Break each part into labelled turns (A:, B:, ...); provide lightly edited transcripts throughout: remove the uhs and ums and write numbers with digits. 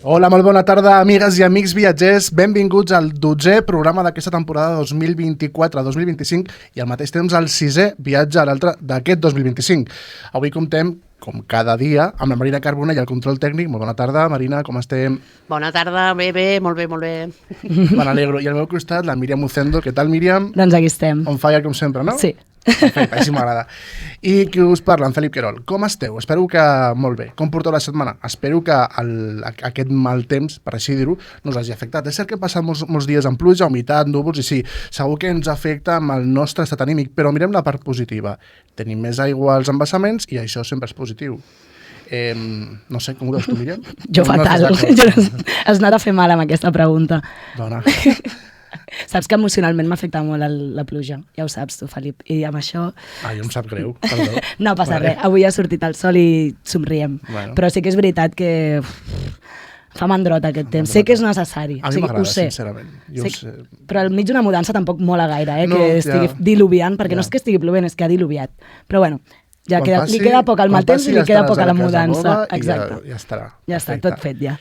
A: Hola, molt bona tarda, amigues i amics viatgers. Benvinguts al 12è programa d'aquesta temporada 2024-2025 i al mateix temps al 6è viatge a l'altre d'aquest 2025. Avui comptem, com cada dia, amb la Marina Carbonell i el control tècnic. Molt bona tarda, Marina, com estem?
B: Bona tarda, bé, molt bé, molt bé.
A: Me n'alegro. I al meu costat, la Míriam Ucendo. Què tal, Míriam?
C: Doncs aquí estem.
A: On fire, com sempre, no?
C: Sí.
A: Perfecte, així m'agrada. I qui us parla, en Felip Querol. Com esteu? Espero que molt bé. Com porteu la setmana? Espero que aquest mal temps, per així dir-ho, no us hagi afectat. És cert que passen molts dies amb pluja, humitat, núvols, i sí, segur que ens afecta amb el nostre estat anímic, però mirem la part positiva. Tenim més aigua als embassaments i això sempre és positiu. No sé, com ho veus tu, Míriam?
C: Jo fatal. Has anat a fer mal amb aquesta pregunta.
A: Dona.
C: Saps que emocionalment m'afecta molt la pluja. Ja ho saps tu, Felip. I amb això...
A: Jo em sap greu, perdó.
C: No passa res. Avui ha sortit el sol i somriem.
A: Bueno.
C: Però sí que és veritat que fa mandrota aquest temps. Sé que és necessari.
A: A mi m'agrada, sincerament.
C: Però al mig d'una mudança tampoc mola gaire,
A: No,
C: que estigui diluviant, perquè
A: Ja.
C: no és que estigui plovent, és que ha diluviat. Però bueno, ja
A: Quan
C: li queda poc al mal temps i li queda poc a la mudança.
A: I
C: Exacte.
A: ja estarà.
C: Ja està, tot fet ja.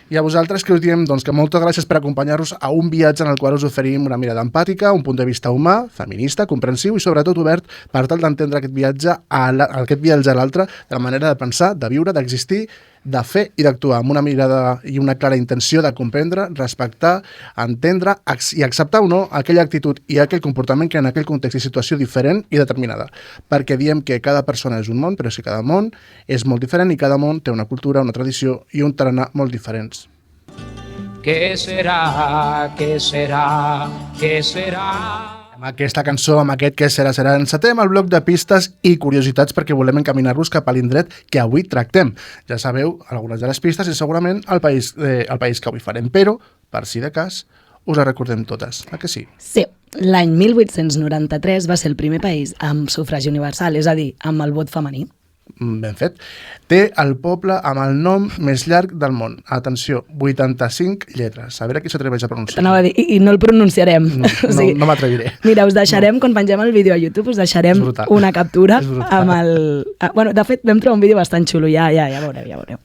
A: I a vosaltres que us diem que moltes gràcies per acompanyar-nos a un viatge en el qual us oferim una mirada empàtica, un punt de vista humà, feminista, comprensiu i sobretot obert per tal d'entendre aquest viatge a l'altre, de la manera de pensar, de viure, d'existir, de fer i d'actuar amb una mirada i una clara intenció de comprendre, respectar, entendre i acceptar o no aquella actitud i aquell comportament que en aquell context i situació diferent i determinada. Perquè diem que cada persona és un món, però és que cada món és molt diferent i cada món té una cultura, una tradició i un tarannà molt diferents.
D: ¿Qué será? ¿Qué será? ¿Qué será?
A: Amb aquesta cançó, amb aquest Què serà, encetem el bloc de pistes i curiositats perquè volem encaminar-vos cap a l'indret que avui tractem. Ja sabeu algunes de les pistes i segurament el país que avui farem, però, per si de cas, us la recordem totes, que sí?
C: Sí, l'any 1893 va ser el primer país amb sufragi universal, és a dir, amb el vot femení.
A: Ben fet. Té el poble amb el nom més llarg del món. Atenció, 85 lletres. A veure qui s'atreveix a pronunciar.
C: T'anava a dir, i no el pronunciarem.
A: No m'atreviré.
C: Mira, us deixarem, quan pengem el vídeo a YouTube, us deixarem una captura amb el... Bueno, de fet, vam trobar un vídeo bastant xulo, ja veureu.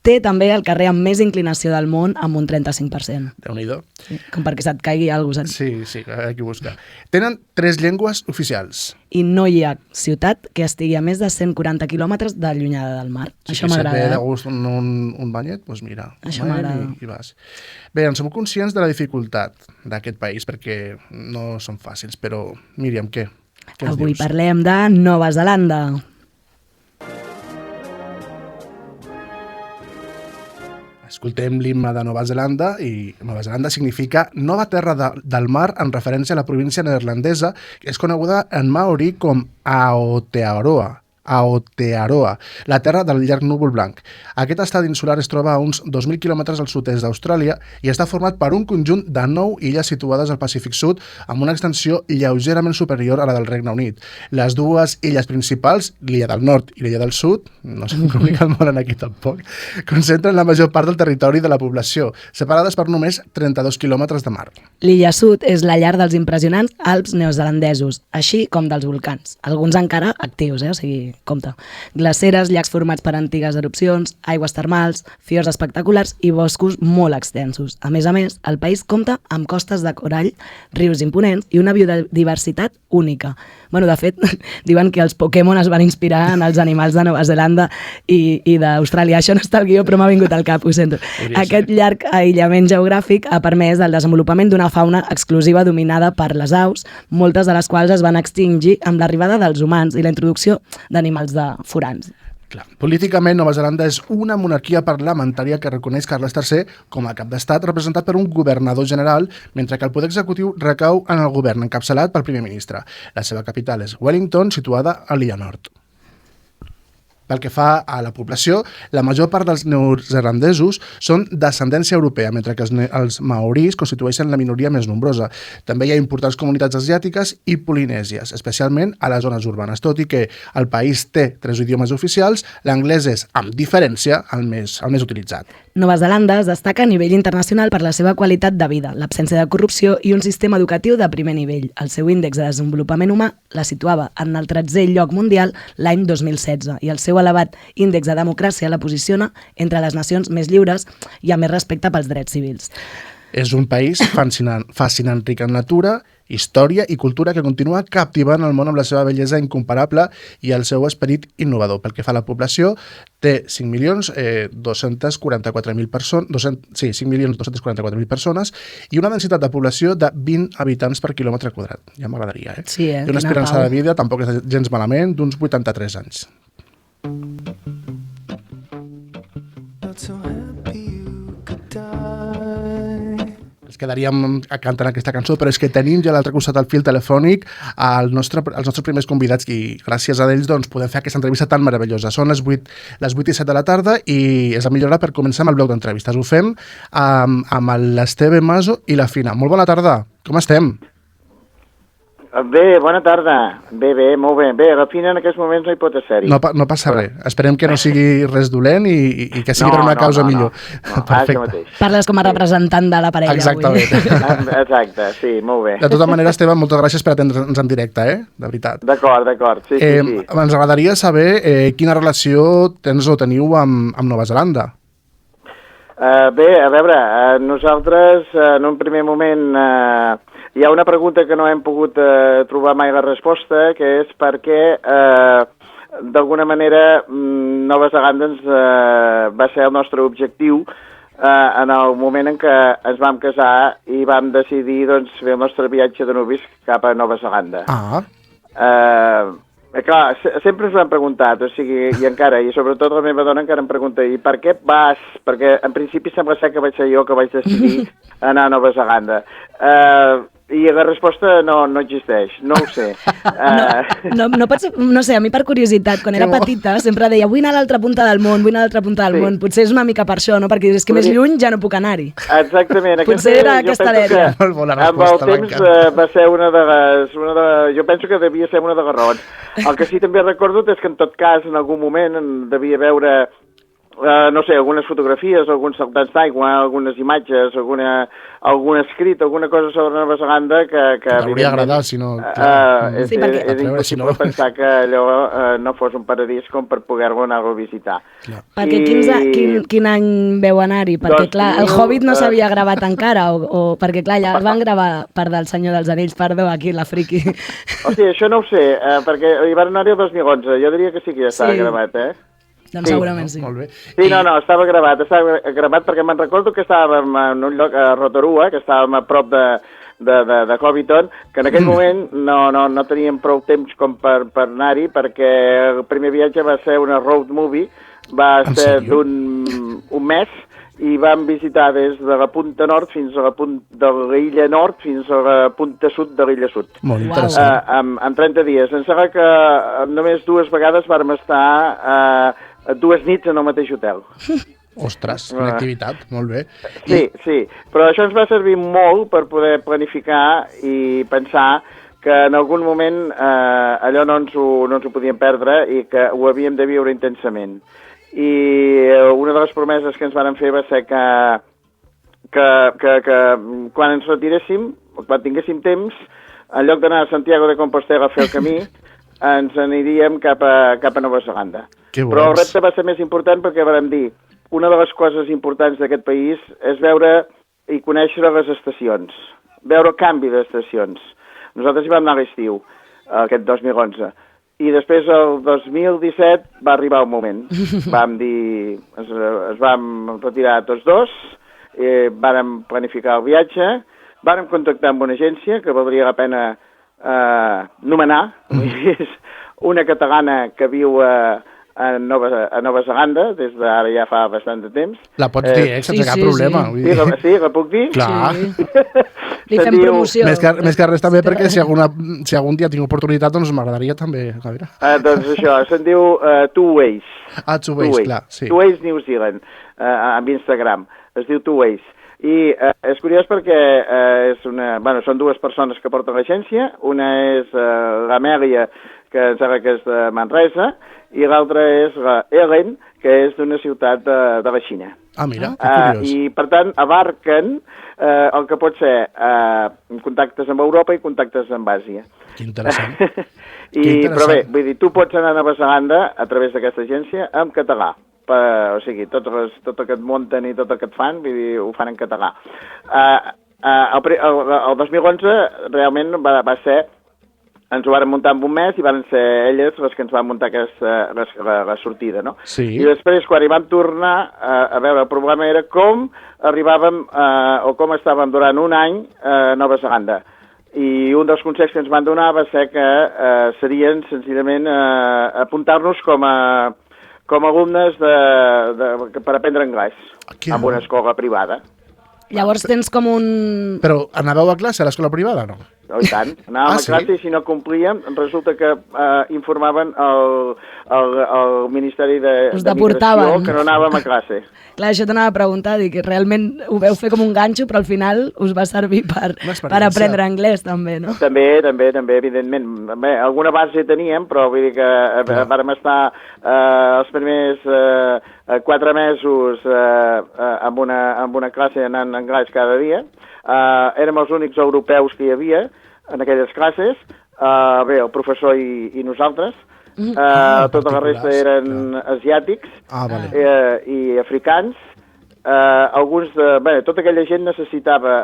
C: Té també el carrer amb més inclinació del món, amb un 35%.
A: Déu-n'hi-do.
C: Sí, com perquè se't caigui alguna cosa.
A: Sí, aquí busca. Tenen 3 llengües oficials.
C: I no hi ha ciutat que estigui a més de 140 quilòmetres de llunyada del mar.
A: Sí,
C: això m'agrada.
A: Si et ve de gust un banyet, doncs mira,
C: això m'agrada.
A: I vas. Bé, som conscients de la dificultat d'aquest país, perquè no són fàcils, però Míriam, què? Què ens
C: Avui
A: dius?
C: parlem de Nova Zelanda.
A: Escoltem l'himne de Nova Zelanda i Nova Zelanda significa nova terra del mar en referència a la província neerlandesa que és coneguda en maori com Aotearoa, la terra del llarg núvol blanc. Aquest estat insular es troba a uns 2.000 quilòmetres al sud-est d'Austràlia i està format per un conjunt de 9 illes situades al Pacífic Sud amb una extensió lleugerament superior a la del Regne Unit. Les dues illes principals, l'illa del nord i l'illa del sud, no s'han comunicat molt en aquí tampoc, concentren la major part del territori de la població, separades per només 32 quilòmetres de mar.
C: L'illa sud és la llar dels impressionants Alps neozelandesos, així com dels volcans, alguns encara actius, o sigui, compte. Glaceres, llacs formats per antigues erupcions, aigües termals, fiords espectaculars i boscos molt extensos. A més, el país compta amb costes de corall, rius imponents i una biodiversitat única. Bueno, de fet, diuen que els Pokémon es van inspirar en els animals de Nova Zelanda i d'Austràlia. Això no està al guió, però m'ha vingut al cap, ho sento. Aquest llarg aïllament geogràfic ha permès el desenvolupament d'una fauna exclusiva dominada per les aus, moltes de les quals es van extingir amb l'arribada dels humans i la introducció d'animals de forans.
A: Clar. Políticament, Nova Zelanda és una monarquia parlamentària que reconeix Carles III com a cap d'estat representat per un governador general, mentre que el poder executiu recau en el govern encapçalat pel primer ministre. La seva capital és Wellington, situada a l'illa nord. Pel que fa a la població, la major part dels neozelandesos són d'ascendència europea, mentre que els maoris constitueixen la minoria més nombrosa. També hi ha importants comunitats asiàtiques i polinèsies, especialment a les zones urbanes. Tot i que el país té 3 idiomes oficials, l'anglès és, amb diferència, el més utilitzat.
C: Nova Zelanda es destaca a nivell internacional per la seva qualitat de vida, l'absència de corrupció i un sistema educatiu de primer nivell. El seu índex de desenvolupament humà la situava en el 13è lloc mundial l'any 2016 i el seu elevat índex de democràcia la posiciona entre les nacions més lliures i amb més respecte pels drets civils.
A: És un país fascinant, ric en natura, història i cultura que continua captivant el món amb la seva bellesa incomparable i el seu esperit innovador. Pel que fa a la població, té 5.244.000 persones, 5.244.000 persones i una densitat de població de 20 habitants per quilòmetre quadrat. Ja m'agradaria, eh?
C: Sí,
A: I una esperança de vida, tampoc és gens malament, d'uns 83 anys. Not so happy you could die. Ens quedaríem cantant aquesta cançó, però és que tenim ja a l'altre costat del fil telefònic els nostres primers convidats i gràcies a ells doncs, podem fer aquesta entrevista tan meravellosa. Són les 8 i 7 de la tarda i és la millor hora per començar amb el bloc d'entrevistes. Ho fem amb l'Esteve Maso i la Fina. Molt bona tarda, com estem?
E: Bé, bona tarda. Bé, molt bé. Bé, la Fina en aquests moments no hi pot ser-hi.
A: No passa res. Esperem que no sigui res dolent i que sigui per una causa millor.
E: No, això mateix.
C: Parles com a representant de la parella
A: Exactament.
C: avui.
E: Exacte, sí, molt bé.
A: De tota manera, Esteve, moltes gràcies per atendre'ns en directe, de veritat.
E: D'acord, sí.
A: Ens agradaria saber quina relació tens o teniu amb Nova Zelanda.
E: Bé, a veure, nosaltres en un primer moment hi ha una pregunta que no hem pogut trobar mai la resposta, que és perquè d'alguna manera Nova Zelanda va ser el nostre objectiu en el moment en què ens vam casar i vam decidir doncs, fer el nostre viatge de nuvis cap a Nova Zelanda. Clar, sempre ens ho han preguntat, o sigui, i encara, i sobretot la meva dona encara em pregunta, i per què vas? Perquè en principi sembla ser que vaig ser jo que vaig decidir anar a Nova Zelanda. I la resposta no existeix, no ho sé.
C: No sé, a mi per curiositat, quan era petita sempre deia vull anar a l'altra punta del món, món. Potser és una mica per això, no? Perquè és que més lluny ja no puc anar-hi.
E: Exactament.
C: Potser era aquesta l'èria.
E: Amb el temps va ser una de les... Jo penso que devia ser una de les raons. El que sí també recordo és que en tot cas en algun moment devia veure no sé, algunes fotografies, alguns saltants d'aigua, algunes imatges, algun escrit, alguna cosa sobre Nova Zelanda que
A: t'hauria agradat, si no...
E: És impossible pensar que allò no fos un paradís com per poder-lo anar-lo a visitar.
C: Perquè quin any veu anar-hi? Perquè clar, el Hobbit no s'havia gravat encara, o perquè clar, ja el van gravar part del Senyor dels Anells, perdó, aquí la friki.
E: O sigui, això no ho sé, perquè hi van anar-hi el 2011, jo diria que sí que ja estava gravat,
C: Doncs segurament sí.
A: Molt bé.
E: Sí, no, estava gravat perquè me'n recordo que estàvem en un lloc a Rotorua, que estàvem a prop de Hobbiton, que en aquell moment no teníem prou temps com per anar-hi, perquè el primer viatge va ser una road movie, va ser d'un mes, i vam visitar des de la punta nord fins a la punta de l'illa nord fins a la punta sud de l'illa sud.
A: Molt interessant.
E: En 30 dies. Em sembla que només 2 vegades vam estar 2 nits en el mateix hotel.
A: Ostres, connectivitat, molt bé.
E: Sí, però això ens va servir molt per poder planificar i pensar que en algun moment allò no ens ho podíem perdre i que ho havíem de viure intensament. I una de les promeses que ens van fer va ser que quan ens retiréssim, quan tinguéssim temps, en lloc d'anar a Santiago de Compostela a fer el camí, ens aniríem cap a Nova Zelanda. Però el repte va ser més important perquè vam dir una de les coses importants d'aquest país és veure i conèixer les estacions, veure el canvi d'estacions. Nosaltres hi vam anar a l'estiu, aquest 2011, i després el 2017 va arribar el moment. Vam dir, ens vam retirar tots dos, vàrem planificar el viatge, vàrem contactar amb una agència que valdria la pena nomenar, una catalana que viu a Nova Zelanda, des d'ara ja fa bastant de temps.
A: La pots dir, sense cap problema.
E: Sí, la puc dir?
A: Clar.
C: Li fem promoció.
A: Més que res també perquè si algun dia tinc oportunitat, doncs m'agradaria també.
E: Doncs això, se'n diu Two Ways.
A: Two Ways, clar.
E: Two Ways New Zealand, amb Instagram. Es diu Two Ways. I és curiós perquè són 2 persones que porten l'agència, una és l'Amèlia que em sembla que és de Manresa, i l'altra és la Ellen, que és d'una ciutat de la Xina.
A: Ah, mira, que curiós.
E: I, per tant, abarquen el que pot ser contactes amb Europa i contactes amb Àsia.
A: Que interessant.
E: Però bé, vull dir, tu pots anar a Nova Zelanda a través d'aquesta agència en català. O sigui, tot el que et munten i tot el que et fan, vull dir, ho fan en català. El 2011 realment va ser... Ens ho van muntar en un mes i van ser elles les que ens van muntar la sortida, no?
A: Sí.
E: I després, quan hi vam tornar a veure, el problema era com arribàvem o com estàvem durant un any a Nova Zelanda. I un dels consells que ens van donar va ser que serien senzillament apuntar-nos com a alumnes per aprendre anglès en una escola privada.
C: Llavors tens com un...
A: Però anàveu a classe a l'escola privada, no?
E: No, i tant. Anàvem a classe i si no complíem, resulta que informaven el Ministeri d'Immigració que no anàvem a classe.
C: Clar, això t'anava a preguntar, dic, realment ho veu fer com un ganxo, però al final us va servir per aprendre anglès, també, no?
E: També, evidentment. Bé, alguna base teníem, però vull dir que vàrem estar els primers 4 mesos amb una classe anant anglès cada dia. Érem els únics europeus que hi havia en aquelles classes, bé, el professor i nosaltres. Tota la resta eren asiàtics i africans. Tota aquella gent necessitava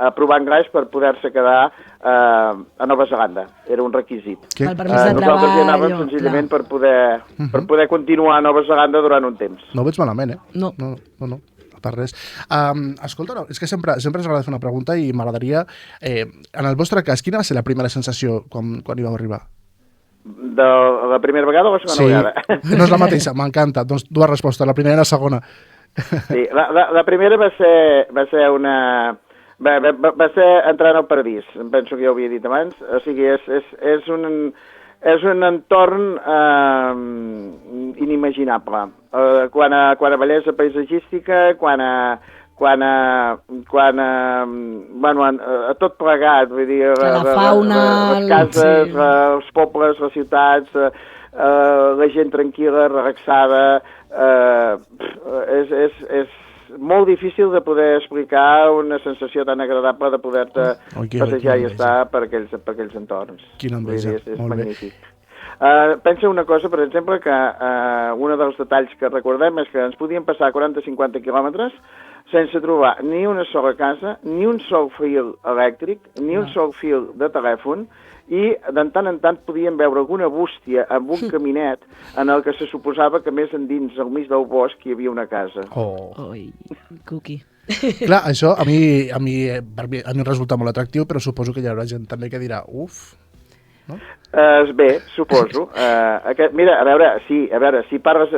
E: aprovar anglès per poder-se quedar a Nova Zelanda. Era un requisit. Nosaltres hi anàvem senzillament per poder continuar a Nova Zelanda durant un temps.
A: No ho veig malament,
C: No.
A: Per res. Escolta, no, és que sempre ens agrada fer una pregunta i m'agradaria, en el vostre cas, quina va ser la primera sensació quan hi vau arribar?
E: De la primera vegada o la segona vegada?
A: No és la mateixa, m'encanta. Doncs dues respostes, la primera i la segona.
E: Sí, la primera va ser una... Va ser entrar en el paradís, penso que ja ho havia dit abans. O sigui, és un entorn inimaginable. Quan a bellesa paisatgística, a tot plegat, vull dir,
C: la fauna,
E: les cases, els pobles, les ciutats, la gent tranquil·la, relaxada, és molt difícil de poder explicar una sensació tan agradable de poder-te passejar i estar per aquells entorns.
A: Quina enveja,
E: és magnífic. Pensa una cosa, per exemple, que un dels detalls que recordem és que ens podíem passar 40-50 quilòmetres sense trobar ni una sola casa, ni un sol fil elèctric, ni un sol fil de telèfon, i de tant en tant podíem veure alguna bústia amb un caminet en el que se suposava que més endins, al mig del bosc, hi havia una casa.
C: Oi, cuqui.
A: Clar, això a mi em resulta molt atractiu, però suposo que hi haurà gent també que dirà, no?
E: Bé, suposo. Mira, a veure, si parles...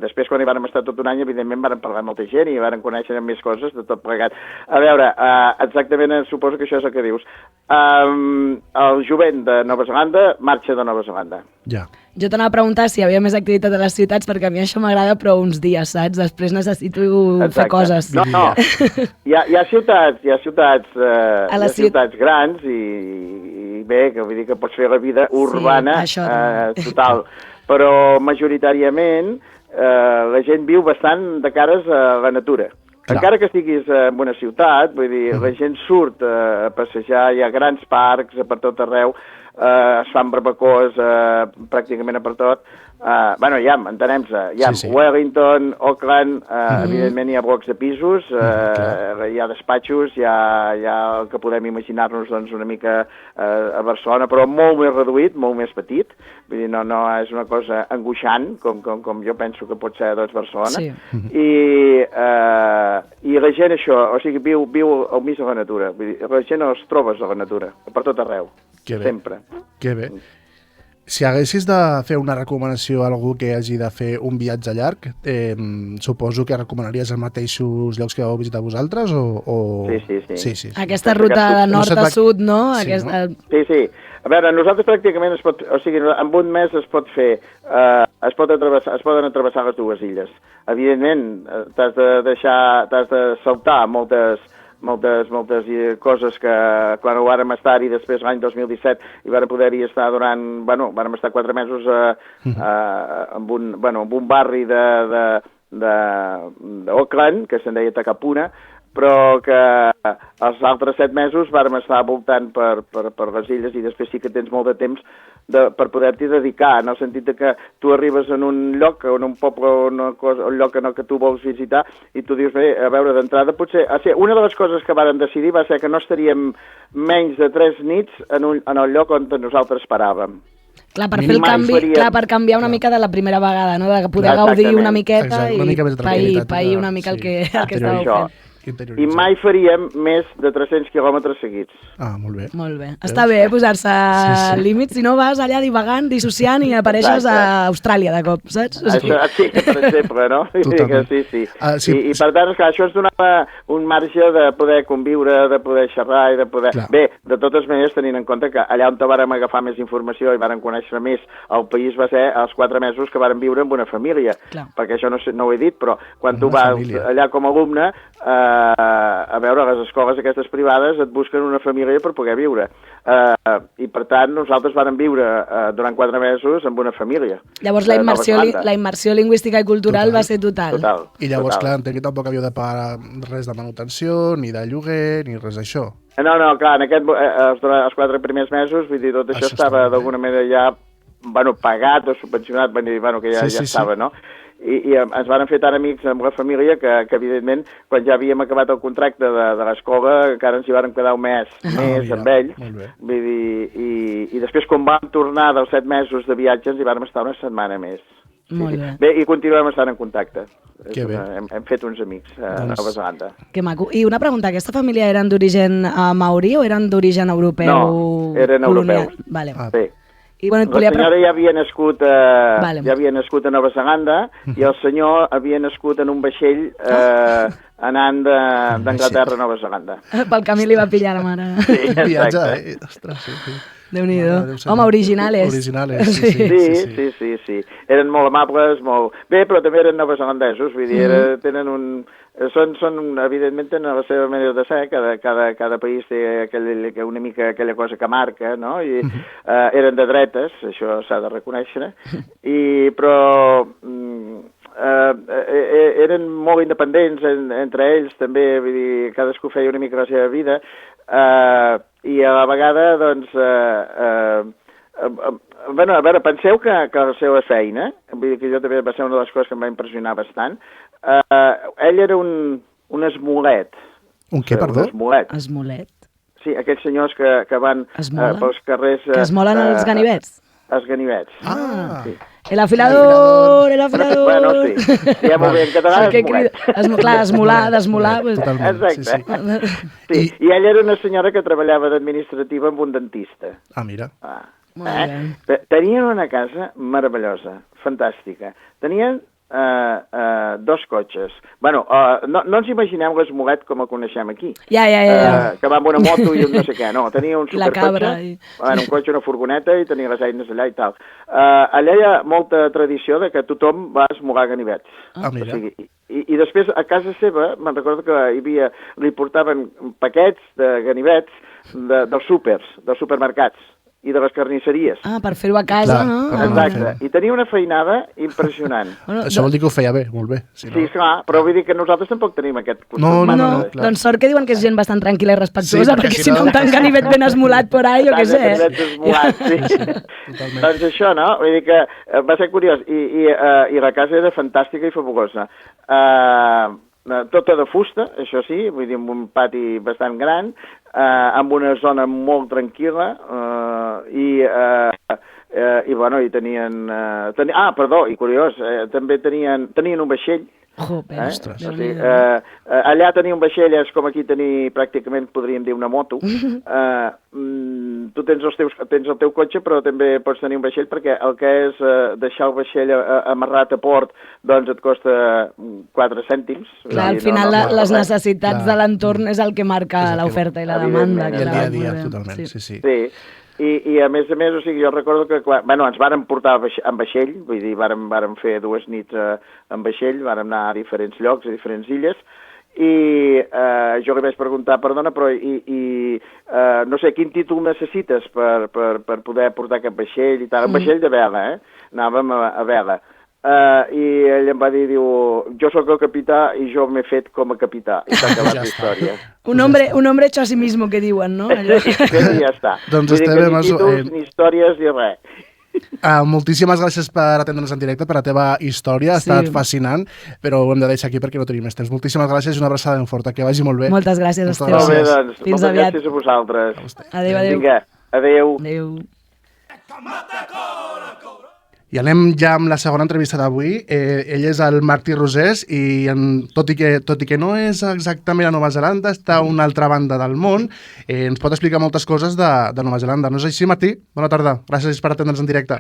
E: Després, quan hi vam estar tot un any, evidentment vam parlar amb molta gent i vam conèixer més coses de tot plegat. A veure, exactament suposo que això és el que dius. El jovent de Nova Zelanda marxa de Nova Zelanda.
A: Ja.
C: Jo t'anava a preguntar si hi havia més activitat a les ciutats, perquè a mi això m'agrada, però uns dies, saps? Després necessito fer coses.
E: No. Hi ha ciutats grans i bé, que vull dir que pots fer la vida urbana total, però majoritàriament la gent viu bastant de cares a la natura. Clar. Encara que estiguis en una ciutat, vull dir, la gent surt a passejar, hi ha grans parcs per tot arreu, es fan barbacoes pràcticament a per tot. Entenem-se, hi ha Wellington, Auckland, evidentment hi ha blocs de pisos, hi ha despatxos, hi ha el que podem imaginar-nos doncs, una mica a Barcelona, però molt més reduït, molt més petit. Vull dir, no és una cosa angoixant, com jo penso que pot ser doncs, Barcelona. Sí. I la gent això, o sigui, viu al mig de la natura. Vull dir, la gent els trobes a la natura, per tot arreu, sempre.
A: Que bé. Si haguessis de fer una recomanació a algú que hagi de fer un viatge llarg, suposo que recomanaries els mateixos llocs que vau visitar vosaltres? Sí.
C: Aquesta ruta de nord a sud, no?
E: Sí. A veure, nosaltres pràcticament en un mes es pot fer, es poden travessar les dues illes. Evidentment, t'has de saltar moltes moltes coses que quan ho vàrem estar i després l'any 2017 hi vàrem poder-hi estar vàrem estar 4 mesos en un barri d'Auckland, que se'n deia Takapuna, però que els altres 7 mesos vàrem estar voltant per les illes i després sí que tens molt de temps per poder-t'hi dedicar, en el sentit que tu arribes en un lloc, en un poble, un lloc que tu vols visitar i tu dius, bé, a veure, d'entrada potser... Una de les coses que vàrem decidir va ser que no estaríem menys de 3 nits en el lloc on nosaltres paràvem.
C: Clar, per fer el canvi, per canviar una mica de la primera vegada, no? De poder gaudir una miqueta i pair una mica el que estàveu fent.
E: I mai faríem més de 300 quilòmetres seguits.
A: Ah, molt bé.
C: Molt bé. Està bé posar-se límits, si no vas allà divagant, dissociant i apareixes a Austràlia de cop, saps?
E: Això, sí, per exemple, no? Sí. I per tant, esclar, això ens donava un marge de poder conviure, de poder xerrar i de poder... Clar. Bé, de totes maneres, tenint en compte que allà on vàrem agafar més informació i vàrem conèixer més el país va ser els 4 mesos que vàrem viure amb una família. Clar. Perquè això no ho he dit, però quan tu vas allà com a alumne... a veure, a les escoles aquestes privades et busquen una família per poder viure. I per tant, nosaltres vàrem viure durant 4 mesos amb una família.
C: Llavors la immersió lingüística i cultural va ser total.
A: I llavors, clar, entenc que tampoc havíeu de pagar res de manutenció, ni de lloguer, ni res d'això.
E: No, clar, en els 4 primers mesos, vull dir, tot això estava d'alguna manera ja pagat o subvencionat, que ja estava, no? I ens van fer tan amics amb la família que evidentment, quan ja havíem acabat el contracte de l'escola, encara ens hi vàrem quedar un mes més amb ells. Vull dir, i després, quan vam tornar dels 7 mesos de viatge, ens hi vàrem estar una setmana més.
C: Molt bé.
E: Bé, i continuem estant en contacte.
A: Que bé.
E: Hem fet uns amics a Nova Zelanda.
C: Que maco. I una pregunta, aquesta família eren d'origen maorí o eren d'origen europeu?
E: No, eren europeus.
C: Vale.
E: Sí.
C: I, bueno,
E: la senyora ja havia nascut a Nova Zelanda i el senyor havia nascut en un vaixell anant d'Anglaterra a Nova Zelanda.
C: Pel camí li va pillar la mare.
E: Sí, exacte.
A: Ostres, sí.
C: Déu-n'hi-do. Home, originales.
E: Sí. Eren molt amables, molt... Bé, però també eren neozelandesos, vull dir, són, evidentment, tenen la seva manera de ser, cada país té una mica aquella cosa que marca, no? I eren de dretes, això s'ha de reconèixer, però eren molt independents entre ells, també, vull dir, cadascú feia una mica la seva vida, i a la vegada, doncs, a veure, penseu que la seva feina, vull dir que jo també va ser una de les coses que em va impressionar bastant, ell era un esmolet.
A: Un què, perdó?
E: Un esmolet.
C: Esmolet?
E: Sí, aquells senyors que van pels carrers...
C: Que es molen els ganivets?
E: Els ganivets.
C: Sí. El afilador!
E: Bueno, sí. Ja molt bé, en català
C: esmolet. Esmolar.
E: Exacte. Sí, i ella era una senyora que treballava d'administrativa amb un dentista.
A: Ah, mira.
E: Tenien una casa meravellosa, fantàstica. Tenien 2 cotxes. Bueno, no ens imaginem l'esmolet com el coneixem aquí.
C: Ja.
E: Que va amb una moto i un no sé què. No, tenia un supercotxe, un cotxe, una furgoneta i tenia les eines allà i tal. Allà hi ha molta tradició de que tothom va esmolar ganivets.
A: Ah, mira.
E: O sigui, i després a casa seva, me'n recordo que li portaven paquets de ganivets dels supermercats i de les carnisseries.
C: Ah, per fer-ho a casa, no?
E: Exacte. I tenia una feinada impressionant.
A: Això vol dir que ho feia bé, molt bé.
E: Sí, clar, però vull dir que nosaltres tampoc tenim aquest costum.
C: No, doncs sort que diuen que és gent bastant tranquil·la i respectuosa, perquè si no un tant ganivet ben esmolat por ahí, jo què sé.
E: Doncs això, no? Vull dir que va ser curiós. I la casa era fantàstica i fabulosa. Tota de fusta, això sí, vull dir, amb un pati bastant gran, amb una zona molt tranquil·la, i tenien... i curiós, també tenien un vaixell.
C: Ostres.
E: Allà tenir un vaixell és com aquí tenir, pràcticament podríem dir, una moto. Tu tens el teu cotxe, però també pots tenir un vaixell perquè el que és deixar el vaixell amarrat a port, doncs et costa 4 cèntims.
C: Clar, al final les necessitats de l'entorn és el que marca l'oferta i la demanda.
A: I el dia a dia, totalment, sí.
E: I a més, o sigui, jo recordo que, ens vàrem portar amb vaixell, vull dir, vàrem fer 2 nits amb vaixell, vàrem anar a diferents llocs, a diferents illes, i jo li vaig preguntar, perdona, però no sé, quin títol necessites per poder portar aquest vaixell i tal? Un vaixell de vela, anàvem a vela. I ell em va dir, jo sóc el capità i jo m'he fet com a capità. I s'ha acabat la història.
C: Un hombre hecho a sí mismo, que diuen, no?
E: I ja està.
A: Doncs
E: Esteve, ni títols, ni històries, ni res.
A: Moltíssimes gràcies per atendre'ns en directe, per la teva història, ha estat fascinant, però ho hem de deixar aquí perquè no tenim més temps. Moltíssimes gràcies i una abraçada ben forta, que vagi molt bé.
C: Moltes gràcies, Esteve.
E: Molt bé, doncs,
C: fins aviat.
E: gràcies a vosaltres.
C: Adéu.
E: Vinga, adéu.
A: I anem ja amb la segona entrevista d'avui. Ell és el Martí Rosés i tot i que no és exactament a Nova Zelanda, està a una altra banda del món, ens pot explicar moltes coses de Nova Zelanda. No és així, Martí? Bona tarda. Gràcies per atendre'ns en directe.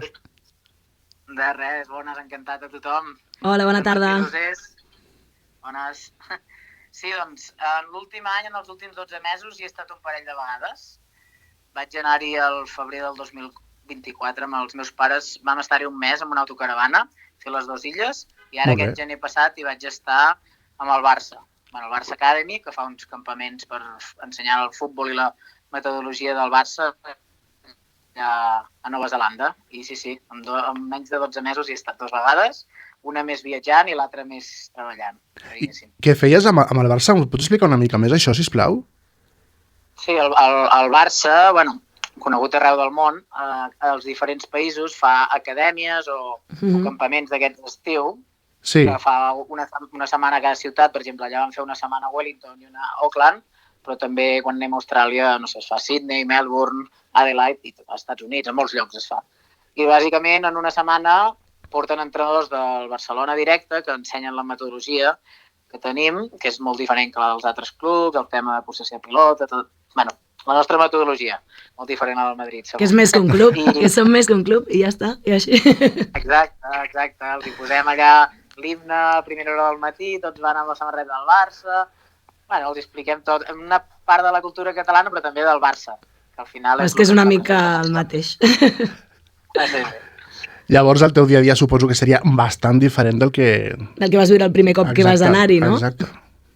F: De res, bones, encantat a tothom.
C: Hola, bona tarda.
F: Bones. Sí, doncs, en l'últim any, en els últims 12 mesos, hi he estat un parell de vegades. Vaig anar-hi al febrer del 2024 amb els meus pares, vam estar-hi un mes amb una autocaravana, fer les dues illes, i ara aquest gener passat hi vaig estar amb el Barça. El Barça Academy, que fa uns campaments per ensenyar el futbol i la metodologia del Barça a Nova Zelanda. I sí, en menys de 12 mesos hi he estat 2 vegades, una més viatjant i l'altra més treballant.
A: I què feies amb el Barça? Em pots explicar una mica més això, sisplau?
F: Sí, el Barça, conegut arreu del món, als diferents països fa acadèmies o campaments d'aquest estiu, que fa una setmana a cada ciutat. Per exemple, allà van fer una setmana a Wellington i una a Auckland, però també quan anem a Austràlia, no sé, es fa a Sydney, Melbourne, Adelaide i als Estats Units, a molts llocs es fa. I bàsicament en una setmana porten entrenadors del Barcelona directe que ensenyen la metodologia que tenim, que és molt diferent que la dels altres clubs, el tema de possessió de pilota, tot. La nostra metodologia, molt diferent a la del Madrid.
C: Que és més que un club, que som més que un club i ja està, i així.
F: Exacte. Els hi posem allà l'himne a primera hora del matí, tots van amb la samarreta del Barça. Els expliquem tot. Una part de la cultura catalana, però també del Barça, que al final
C: és que és una mica el mateix.
F: Sí.
A: Llavors, el teu dia a dia suposo que seria bastant diferent del que...
C: Del que vas viure el primer cop que vas anar-hi, no?
A: Exacte.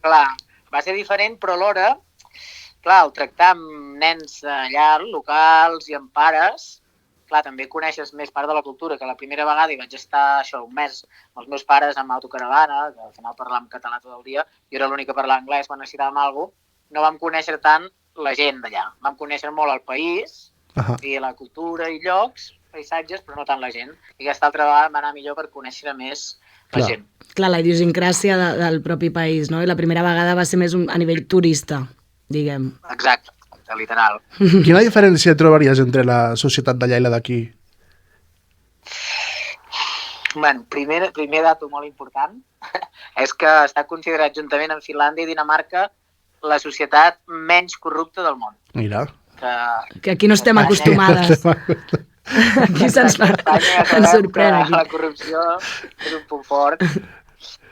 F: Clar, va ser diferent, però alhora, el tractar amb nens allà, locals i amb pares, també coneixes més part de la cultura, que la primera vegada hi vaig estar un mes amb els meus pares amb autocaravana, que al final parlàvem català tot el dia, jo era l'únic que parlava anglès quan necessitàvem alguna cosa, no vam conèixer tant la gent d'allà. Vam conèixer molt el país, i la cultura i llocs, paisatges, però no tant la gent. I aquesta altra vegada va anar millor per conèixer més la gent.
C: Clar, la idiosincràsia del propi país, no? I la primera vegada va ser més a nivell turista, diguem.
F: Exacte, literal.
A: Quina diferència trobaries entre la societat d'allà i la d'aquí?
F: Primer dato molt important és que està considerat juntament amb Finlàndia i Dinamarca la societat menys corrupta del món.
A: Mira.
C: Que aquí no estem acostumades. Aquí se'ns sorprèn.
F: La corrupció és un punt fort.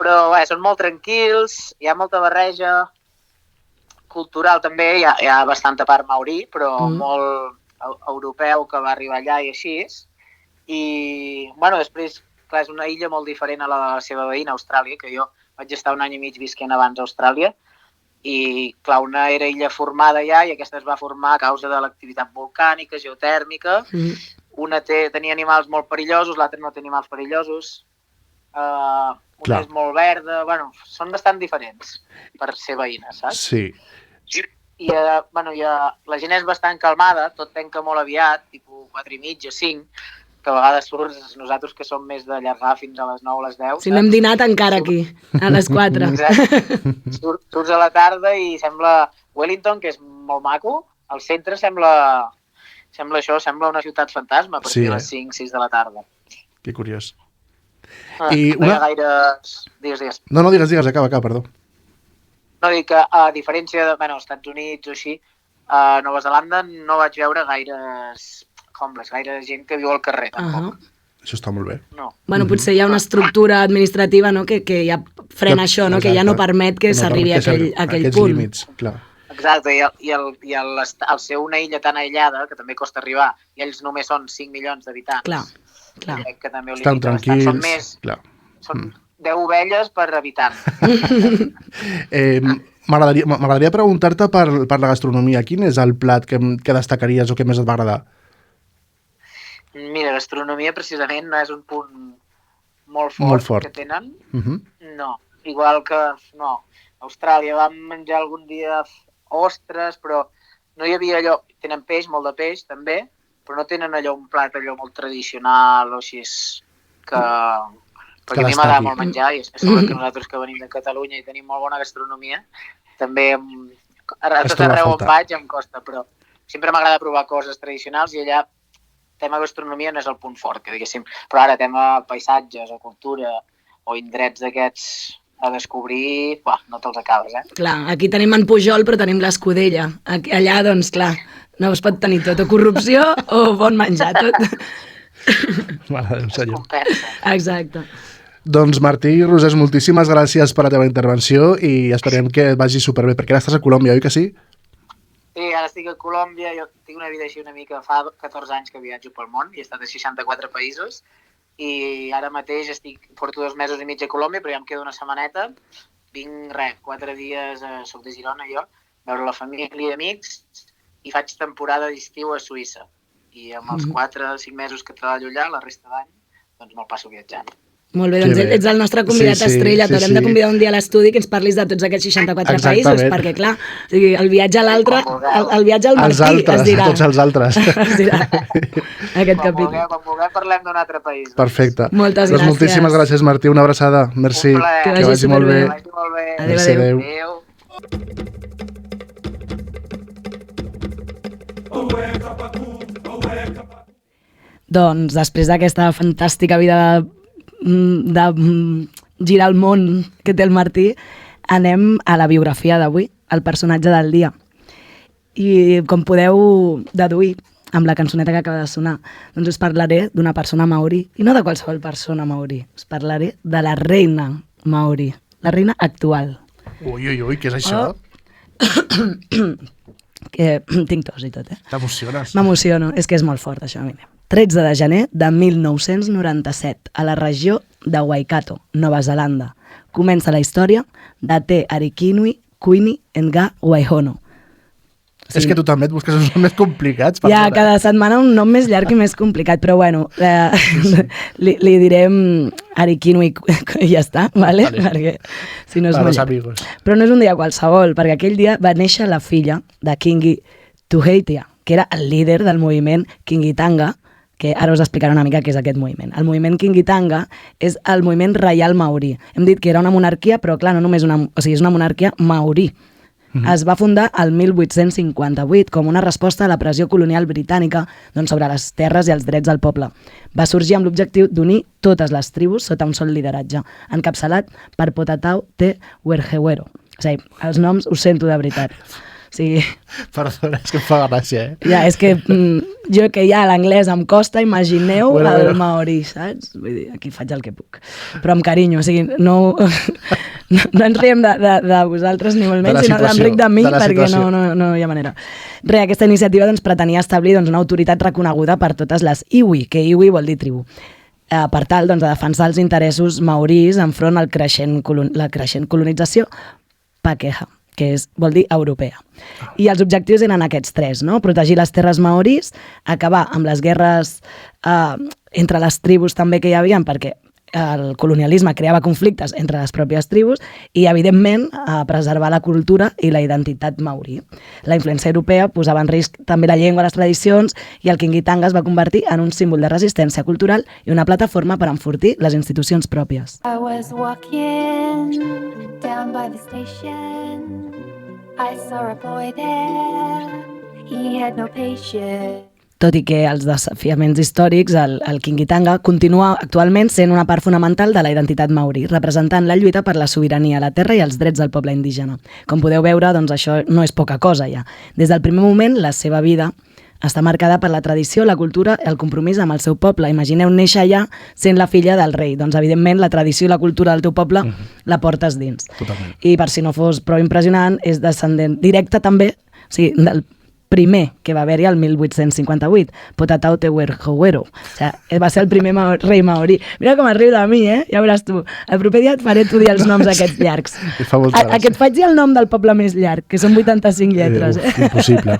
F: Però són molt tranquils, hi ha molta barreja cultural també, hi ha bastanta part maorí, però molt europeu que va arribar allà i així. I, després, clar, és una illa molt diferent a la seva veïna, Austràlia, que jo vaig estar 1 any i mig visquent abans a Austràlia, i, clar, una era illa formada ja i aquesta es va formar a causa de l'activitat volcànica, geotèrmica. Una tenia animals molt perillosos, l'altra no té animals perillosos. Una és molt verda. Són bastant diferents per ser veïnes, saps?
A: Sí.
F: I la gent és bastant calmada, tot tanca molt aviat, tipus 4:30, 5, que a vegades surts nosaltres que som més d'allargar fins a les 9 o les 10.
C: Si no hem dinat encara aquí, a les 4.
F: Exacte. Surts a la tarda i sembla Wellington, que és molt maco, al centre sembla una ciutat fantasma a partir de les 5, 6 de la tarda.
A: Que curiós.
F: No hi ha gaires... Digues.
A: No, digues, acaba, perdó.
F: No, dic que a diferència dels Estats Units o així, a Nova Zelanda no vaig veure gaires homeless, gaire gent que viu al carrer, tampoc.
A: Això està molt bé.
F: No.
C: Potser hi ha una estructura administrativa que ja frena això, que ja no permet que s'arribi a aquell punt.
A: Límits, clar.
F: Exacte, i al ser una illa tan aïllada, que també costa arribar, i ells només són 5 milions d'habitants.
C: Clar.
F: Que també
A: estan tranquils.
F: 10 ovelles per habitant.
A: M'agradaria preguntar-te per la gastronomia. Quin és el plat que destacaries o que més et va agradar?
F: Mira, gastronomia precisament no és un punt molt fort. Que tenen. No, igual que no. A Austràlia vam menjar algun dia ostres, però no hi havia allò... Tenen peix, molt de peix també, però no tenen allò un plat allò molt tradicional o així que... Perquè a mi m'agrada molt menjar i és segur que nosaltres que venim de Catalunya i tenim molt bona gastronomia, també a tot arreu on vaig em costa, però sempre m'agrada provar coses tradicionals i allà tema gastronomia no és el punt fort, que diguéssim, però ara tema paisatges o cultura o indrets d'aquests a descobrir, no te'ls acabes,
C: Clar, aquí tenim en Pujol però tenim l'Escudella. Allà, doncs, clar, no es pot tenir tot, o corrupció o bon menjar, tot.
A: Mare Déu, senyor.
C: Exacte.
A: Doncs Martí i Rosés, moltíssimes gràcies per la teva intervenció i esperem que et vagi superbé, perquè ara estàs a Colòmbia, oi que sí?
F: Sí, ara estic a Colòmbia, jo tinc una vida així una mica, fa 14 anys que viatjo pel món i he estat a 64 països i ara mateix porto 2 mesos i mig a Colòmbia, però ja em quedo una setmaneta, vinc 4 dies, soc de Girona jo, a veure la família i amics i faig temporada d'estiu a Suïssa i amb els 4 o 5 mesos que treballo allà, la resta d'any, doncs me'l passo viatjant.
C: Molt bé, doncs ets el nostre convidat estrella, t'haurem de convidar un dia a l'estudi que ens parlis de tots aquests 64 països, perquè clar, el viatge a l'altre, el viatge al Martí, es dirà.
A: Tots els altres.
C: Es dirà, aquest capítol.
F: Quan vulgueu parlem d'un altre país.
A: Perfecte.
C: Moltes gràcies.
A: Doncs moltíssimes gràcies, Martí, una abraçada. Merci.
C: Que vagi molt bé.
A: Adéu.
C: Doncs després d'aquesta fantàstica vida de girar el món que té el Martí, anem a la biografia d'avui, al personatge del dia. I com podeu deduir amb la cançoneta que acaba de sonar, doncs us parlaré d'una persona maori, i no de qualsevol persona maori, us parlaré de la reina maori, la reina actual.
A: Ui, què és això?
C: Que tinc tos i tot,
A: T'emociones?
C: M'emociono, és que és molt fort això, mira. 13 de gener de 1997, a la regió de Waikato, Nova Zelanda. Comença la història de Te Arikinui Kuini Nga Waihono.
A: És que tu també et busques uns noms més complicats.
C: Ja, cada setmana un nom més llarg i més complicat, però bueno, li direm Arikinui i ja està, ¿vale? Perquè si no és molt llarg. Però no és un dia qualsevol, perquè aquell dia va néixer la filla de Kingi Tuheitia, que era el líder del moviment Kingitanga, que ara us explicaré una mica què és aquest moviment. El moviment Kingitanga és el moviment reial maorí. Hem dit que era una monarquia, però clar, no només és una monarquia maorí. Es va fundar el 1858 com una resposta a la pressió colonial britànica sobre les terres i els drets del poble. Va sorgir amb l'objectiu d'unir totes les tribus sota un sol lideratge, encapçalat per Potatau Te Werhewero. O sigui, els noms ho sento de veritat. Sí.
A: Perdona, és que em fa gràcia,
C: Ja, és que jo que ja l'anglès em costa, imagineu el maorí, saps? Vull dir, aquí faig el que puc. Però amb carinyo, o sigui, no ens riem de vosaltres ni molt menys, sinó d'Enric de mi, perquè no hi ha manera. Res, aquesta iniciativa pretenia establir una autoritat reconeguda per totes les iwi, que iwi vol dir tribu, per tal de defensar els interessos maorís enfront a la creixent colonització pakeha, que vol dir europea. I els objectius eren aquests 3, no? Protegir les terres maorís, acabar amb les guerres entre les tribus també que hi havia, perquè el colonialisme creava conflictes entre les pròpies tribus i, evidentment, preservar la cultura i la identitat maorí. La influència europea posava en risc també la llengua, les tradicions, i el Kingitanga es va convertir en un símbol de resistència cultural i una plataforma per enfortir les institucions pròpies.
G: I was walking down by the station. I saw a boy there. He had no patience.
C: Tot i que els desafiaments històrics, el Kingitanga continua actualment sent una part fonamental de la identitat maorí, representant la lluita per la sobirania a la terra i els drets del poble indígena. Com podeu veure, doncs això no és poca cosa ja. Des del primer moment, la seva vida està marcada per la tradició, la cultura i el compromís amb el seu poble. Imagineu néixer allà sent la filla del rei. Doncs, evidentment, la tradició i la cultura del teu poble la portes dins.
A: Totalment.
C: I per si no fos prou impressionant, és descendent directe també, o sigui, primer que va haver-hi el 1858, Potatautehuerhowero. O sigui, va ser el primer rei maorí. Mira com es riu de mi, ja veuràs tu. El proper dia et faré tu dir els noms aquests llargs. Que et faig dir el nom del poble més llarg, que són 85 lletres.
A: Impossible.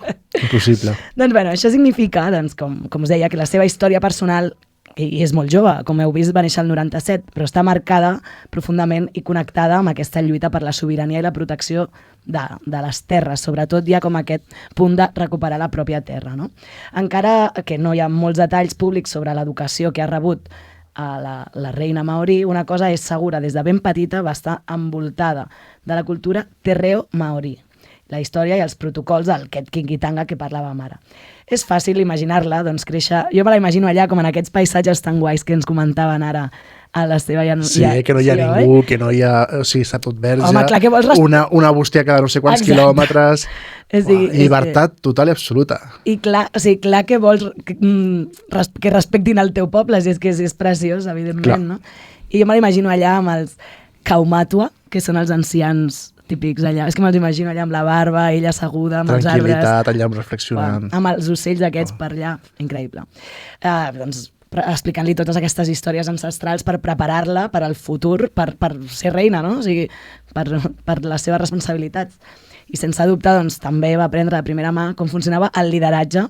C: Doncs bueno, això significa, doncs, com us deia, que la seva història personal, i és molt jove, com heu vist va néixer el 97, però està marcada profundament i connectada amb aquesta lluita per la sobirania i la protecció de les terres, sobretot ja com aquest punt de recuperar la pròpia terra. No? Encara que no hi ha molts detalls públics sobre l'educació que ha rebut la reina maorí, una cosa és segura, des de ben petita va estar envoltada de la cultura terreo maorí, la història i els protocols del Ket Kingitanga que parlàvem ara. És fàcil imaginar-la, doncs, créixer... Jo me la imagino allà com en aquests paisatges tan guais que ens comentaven ara a la seva...
A: Sí, que no hi ha ningú, que no hi ha... O sigui, està tot verge.
C: Home, clar, que vols...
A: Una bústia cada no sé quants quilòmetres... Llibertat total i absoluta.
C: I clar, o sigui, clar que vols que respectin el teu poble, si és que és preciós, evidentment, no? I jo me l'imagino allà amb els Kaumatua, que són els ancians típics allà. És que me'ls imagino allà amb la barba, ella asseguda, amb els arbres.
A: Tranquil·litat, allà reflexionant.
C: Amb els ocells aquests per allà. Increïble. Doncs explicant-li totes aquestes històries ancestrals per preparar-la per al futur, per ser reina, no? O sigui, per les seves responsabilitats. I sense dubte, doncs, també va aprendre de primera mà com funcionava el lideratge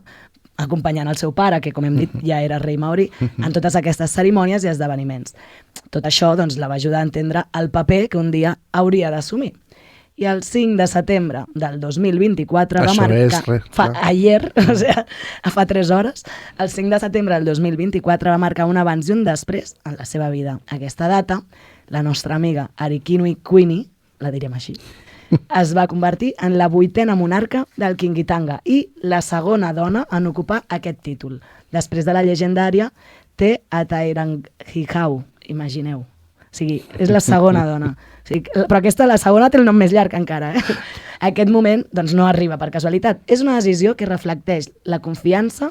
C: acompanyant el seu pare, que com hem dit ja era rei maorí, en totes aquestes cerimònies i esdeveniments. Tot això doncs, la va ajudar a entendre el paper que un dia hauria d'assumir. I el 5 de setembre del 2024 va marcar... Ayer, o sigui, fa 3 hores, el 5 de setembre del 2024 va marcar un abans i un després en la seva vida. Aquesta data, la nostra amiga Arikinui Quini, la direm així, es va convertir en la 8a monarca del Kingitanga i la segona dona en ocupar aquest títol, després de la llegendària Te Atairangihau, imagineu. O sigui, és la segona dona. O sigui, però la segona té el nom més llarg encara. Aquest moment doncs, no arriba per casualitat. És una decisió que reflecteix la confiança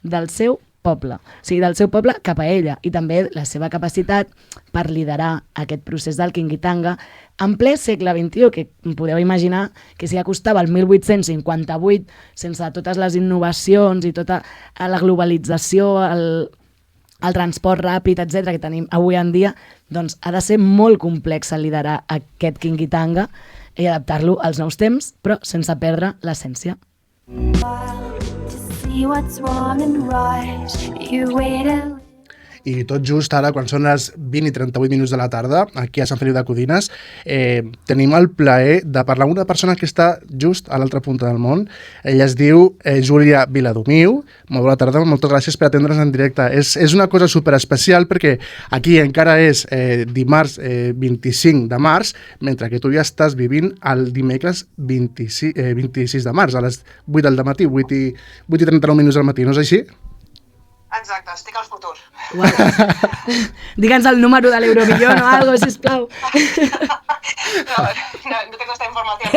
C: del seu poble, o sigui, del seu poble cap a ella, i també la seva capacitat per liderar aquest procés del Kingitanga en ple segle XXI, que podeu imaginar que si acostava el 1858 sense totes les innovacions i tota la globalització, el transport ràpid, etc que tenim avui en dia, doncs ha de ser molt complex liderar aquest Kingitanga i adaptar-lo als nous temps, però sense perdre l'essència.
A: I tot just ara, quan són les 20 i 38 minuts de la tarda, aquí a Sant Feliu de Codines, tenim el plaer de parlar amb una persona que està just a l'altra punta del món. Ella es diu Júlia Viladomiu. Molt bona tarda, moltes gràcies per atendre'ns en directe. És una cosa superespecial perquè aquí encara és dimarts 25 de març, mentre que tu ja estàs vivint el dimecres 26 de març, a les 8 del matí, 8 i 39 minuts del matí, no és així?
H: Exacte, estic al futur.
C: Digue'ns el número de l'Eurovision o algo, sisplau.
H: No tengo esta informació.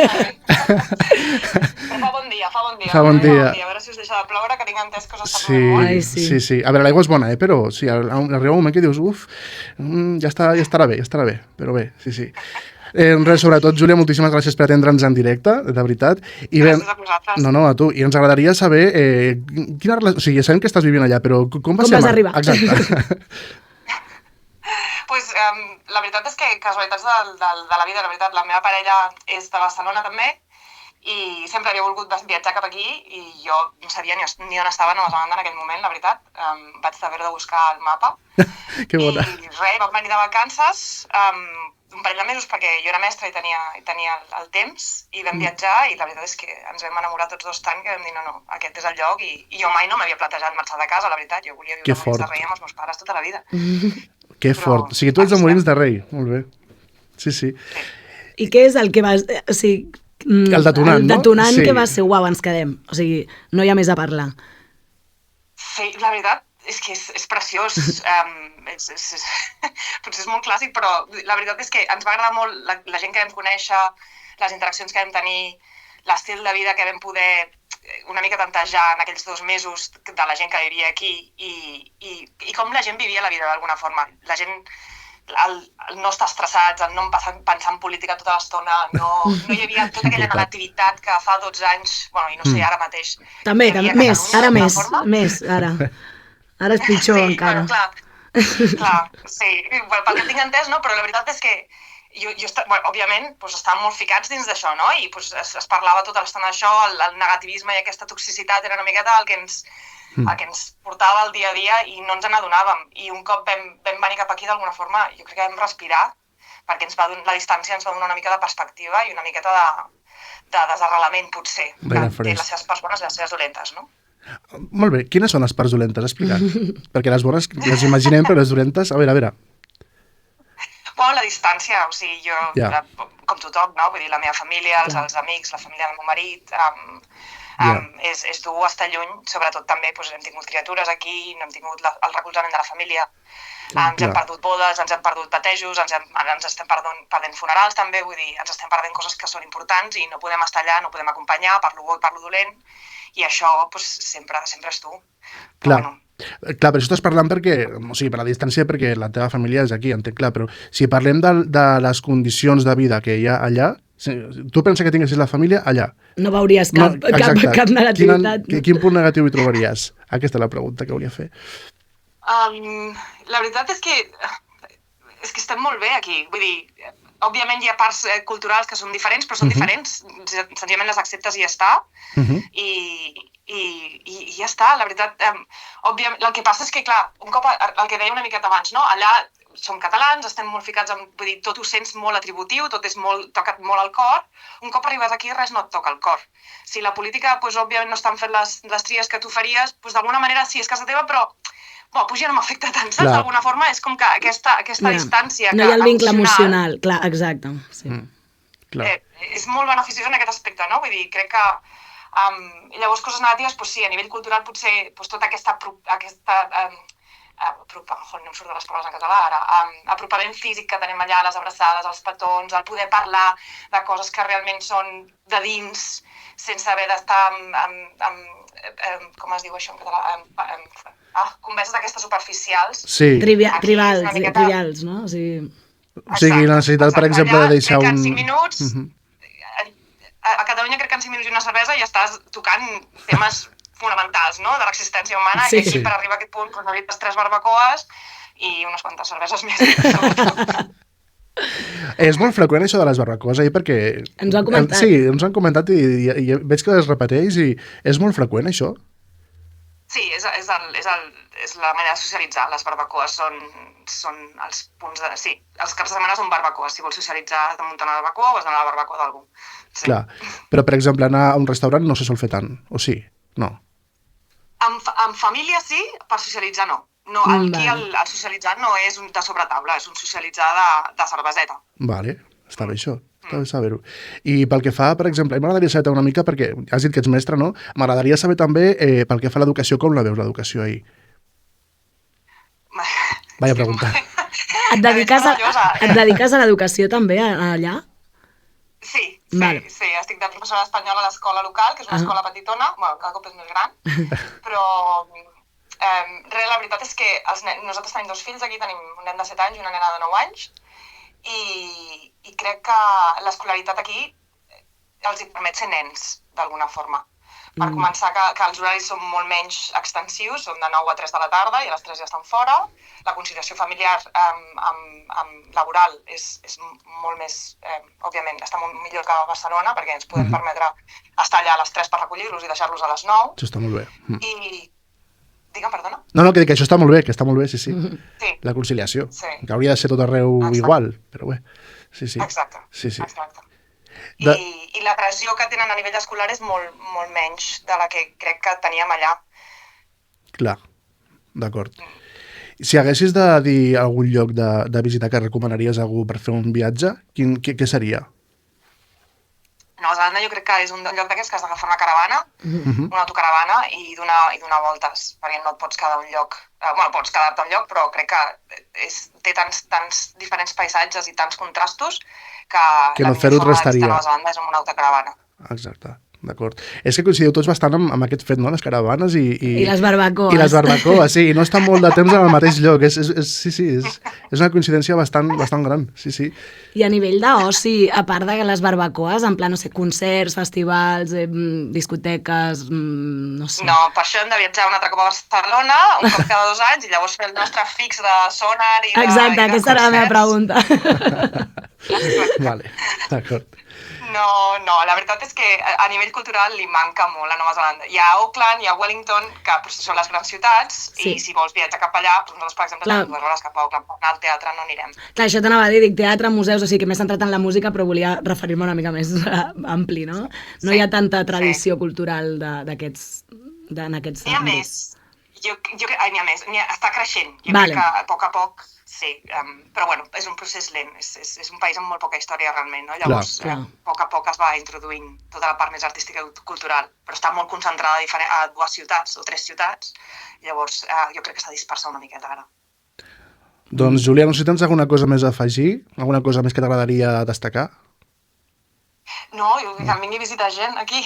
H: Però fa bon dia.
A: Fa bon dia.
H: A veure si us deixa de ploure, que tinc entès que us està plovent molt.
A: Sí. A veure, l'aigua és bona, però sí, arriba un moment que dius, ja estarà bé, però bé, sí. Res, sobretot, Júlia, moltíssimes gràcies per atendre'ns en directe, de veritat.
H: Gràcies a vosaltres.
A: No, a tu. I ens agradaria saber quina relació... O sigui, ja sabem que estàs vivint allà, però com vas
C: arribar?
A: Exacte.
H: Pues, la veritat és que casualitats de la vida, la veritat. La meva parella és de Barcelona també i sempre havia volgut viatjar cap aquí i jo no sabia ni on estava a Nova Zelanda en aquell moment, la veritat. Vaig haver de buscar el mapa.
A: Que bona.
H: I res, vam venir de vacances, un parell de mesos perquè jo era mestra i tenia el temps i vam viatjar i la veritat és que ens vam enamorar tots dos tant que vam dir no, aquest és el lloc i jo mai no m'havia plantejat marxar de casa, la veritat, jo volia viure a Molins de Rei amb els meus pares tota la vida.
A: Que fort, o sigui, tu ets de Molins de Rei, molt bé. Sí.
C: I què és el que vas... O sigui,
A: el detonant, no?
C: El detonant que va ser, uau, ens quedem, o sigui, no hi ha més a parlar.
H: Sí, la veritat és que és preciós, potser és molt clàssic, però la veritat és que ens va agradar molt la gent que vam conèixer, les interaccions que vam tenir, l'estil de vida que vam poder una mica tantejar en aquells 2 mesos de la gent que vivia aquí i com la gent vivia la vida d'alguna forma. La gent el no estar estressats, el no pensar en política tota l'estona, no hi havia tota aquella negativitat que fa 12 anys, bueno, i no sé, ara mateix...
C: També, més, ara. Ara és pitjor encara.
H: Clar, sí, pel que tinc entès, no? Però la veritat és que òbviament, estàvem molt ficats dins d'això, no? I es parlava tota l'estona d'això, el negativisme i aquesta toxicitat era una miqueta el que ens portava el dia a dia i no ens n'adonàvem. I un cop vam venir cap aquí, d'alguna forma, jo crec que vam respirar, perquè la distància ens va donar una mica de perspectiva i una miqueta de desarrelament, potser, que té les seves parts bones i les seves dolentes, no?
A: Molt bé, quines són les parts dolentes? Explica't. Perquè les bones les imaginem, però les dolentes... A veure.
H: Bueno, la distància, o sigui, jo, com tothom, no? Vull dir, la meva família, els amics, la família del meu marit, és dur estar lluny, sobretot també hem tingut criatures aquí, no hem tingut el recolzament de la família, ens hem perdut bodes, ens hem perdut batejos, ens estem perdent funerals també, vull dir, ens estem perdent coses que són importants i no podem estar allà, no podem acompanyar, per lo bo i per lo dolent, i això sempre és dur.
A: Clar. Clar, però això estàs parlant perquè, o sigui, per la distància, perquè la teva família és aquí, entenc, clar, però si parlem de les condicions de vida que hi ha allà, tu pensa que tinguessis la família allà.
C: No veuries cap negativitat.
A: Quin punt negatiu hi trobaries? Aquesta és la pregunta que volia fer.
H: La veritat és que estem molt bé aquí, vull dir, òbviament hi ha parts culturals que són diferents, però són diferents, senzillament les acceptes i ja està, i ja està, la veritat, òbviament, el que passa és que, clar, un cop el que deia una miqueta abans, no? Allà som catalans, estem molt ficats en, vull dir, tot ho sents molt atributiu, tot és tocat molt al cor, un cop arribes aquí res no et toca al cor. Si la política, òbviament no estan fent les tries que tu faries, d'alguna manera sí, és casa teva, però ja no m'afecta tant, saps? D'alguna forma és com que aquesta distància...
C: No hi ha el vincle emocional, clar, exacte.
H: És molt beneficiós en aquest aspecte, no? Vull dir, crec que llavors coses negatives, sí, a nivell cultural potser tota aquesta no em surt de les paraules en català ara, apropament físic que tenim allà, les abraçades, els petons, el poder parlar de coses que realment són de dins, sense haver d'estar com es diu això en català? Converses d'aquestes superficials.
A: Sí.
C: Trivials, no?
A: O sigui, la necessitat, per exemple, de deixar un...
H: 5 minuts... A Catalunya crec que en 5 minuts i una cervesa ja estàs tocant temes fonamentals, no?, de l'existència humana, i aquí per arribar a aquest punt necessites 3 barbacoes i unes quantes cerveses més.
A: És molt freqüent això de les barbacoes, perquè...
C: Ens ho han comentat.
A: Sí, ens han comentat i veig que es repeteix i és molt freqüent això?
H: Sí, és la manera de socialitzar. Les barbacoes són els punts de... Sí, els caps de setmana són barbacoes. Si vols socialitzar, has de muntar una barbacoa o has d'anar a la barbacoa d'algú. Sí.
A: Clar, però per exemple anar a un restaurant no se sol fer tant, o sí? No.
H: En família sí, per socialitzar no. Aquí el socialitzar no és de sobretaula, és un socialitzar de cerveseta.
A: Vale, està bé això. Està bé saber-ho. I pel que fa, per exemple, m'agradaria saber una mica, perquè has dit que ets mestre, no? M'agradaria saber també, pel que fa a l'educació, com la veus, l'educació ahir? Vaya pregunta.
C: Et dediques a l'educació també, allà?
H: Sí, estic de professora d'espanyol a l'escola local, que és una escola petitona, cada cop és més gran, però la veritat és que nosaltres tenim 2 fills aquí, tenim un nen de 7 anys i una nena de 9 anys, i crec que l'escolaritat aquí els hi permet ser nens, d'alguna forma. Per començar, que els horaris són molt menys extensius, són de 9 a 3 de la tarda i a les 3 ja estan fora. La conciliació familiar laboral és molt més, òbviament, està molt millor que a Barcelona, perquè ens podem permetre estar allà a les 3 per recollir-los i deixar-los a les 9.
A: Això està molt bé.
H: Digue'm, perdona?
A: No, que això està molt bé, sí. La conciliació, que hauria de ser tot arreu igual, però bé. Sí.
H: Exacte.
A: Sí.
H: I la pressió que tenen a nivell escolar és molt menys de la que crec que teníem allà.
A: Clar, d'acord. Si haguessis de dir algun lloc de visitar que recomanaries a algú per fer un viatge, què seria?
H: Nova Zelanda jo crec que és un lloc d'aquests que has d'agafar una caravana, una autocaravana, i donar voltes, perquè no et pots quedar un lloc... pots quedar-te un lloc, però crec que té tants diferents paisatges i tants contrastos que
A: no fer-ho et restaria.
H: la Nova Zelanda és una autocaravana.
A: Exacte, d'acord. És que coincideu tots bastant amb aquest fet, no? Les caravanes
C: I les barbacoes.
A: I les barbacoes, sí, i no estan molt de temps en el mateix lloc. És una coincidència bastant gran, sí.
C: I a nivell d'oci, a part de les barbacoes, en plan, no sé, concerts, festivals, discoteques, no sé.
H: No, per això hem de viatjar un altre cop a Barcelona, un cop cada 2 anys, i llavors fer el nostre fix de sonar i de...
C: Exacte, aquesta era la meva pregunta.
A: Vale, d'acord.
H: No, la veritat és que a nivell cultural li manca molt a Nova Zelanda. Hi ha Auckland, hi ha Wellington, que són les grans ciutats, i si vols viatjar cap allà, nosaltres, per exemple, tenim 2 hores cap a Auckland, per anar al teatre no anirem.
C: Clar, això t'anava a dir, dic teatre, museus, o sigui que m'he centrat en la música, però volia referir-me una mica més ampli, no? No hi ha tanta tradició cultural d'aquests àmbits.
H: N'hi ha més. N'hi ha més. Està creixent. Jo crec que a poc, sí. Però bueno, és un procés lent. És un país amb molt poca història realment, no? Llavors, a poc es va introduint tota la part més artística i cultural, però està molt concentrada a 2 ciutats o 3 ciutats. Llavors, jo crec que s'ha dispersat una miqueta ara.
A: Doncs, Júlia, no sé si tens alguna cosa més a afegir? Alguna cosa més que t'agradaria destacar?
H: No, que em vingui a visitar gent aquí.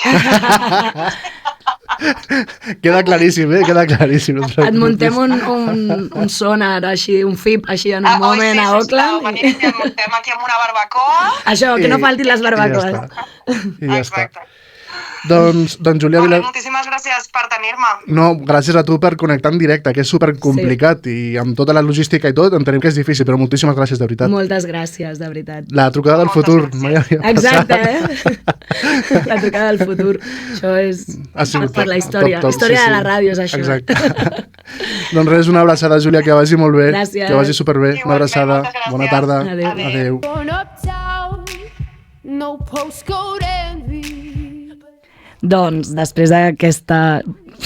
A: Queda claríssim, queda claríssim.
C: Et muntem un sonar, així, un FIP, així en un moment a Auckland.
H: Venim i et muntem aquí amb una barbacoa.
C: Això, que no faltin les barbacoes.
A: I ja està. Doncs Júlia Vilar...
H: Moltíssimes gràcies per tenir-me.
A: No, gràcies a tu per connectar en directe, que és supercomplicat i amb tota la logística i tot entenem que és difícil, però moltíssimes gràcies, de veritat.
C: Moltes gràcies, de veritat.
A: La trucada del futur.
C: Exacte, La trucada del futur. Això és per la història. Història de la ràdio és això.
A: Exacte. Doncs res, una abraçada, Júlia, que vagi molt bé.
C: Gràcies.
A: Que vagi superbé. Una abraçada. Bona tarda.
C: Adéu. Doncs, després d'aquesta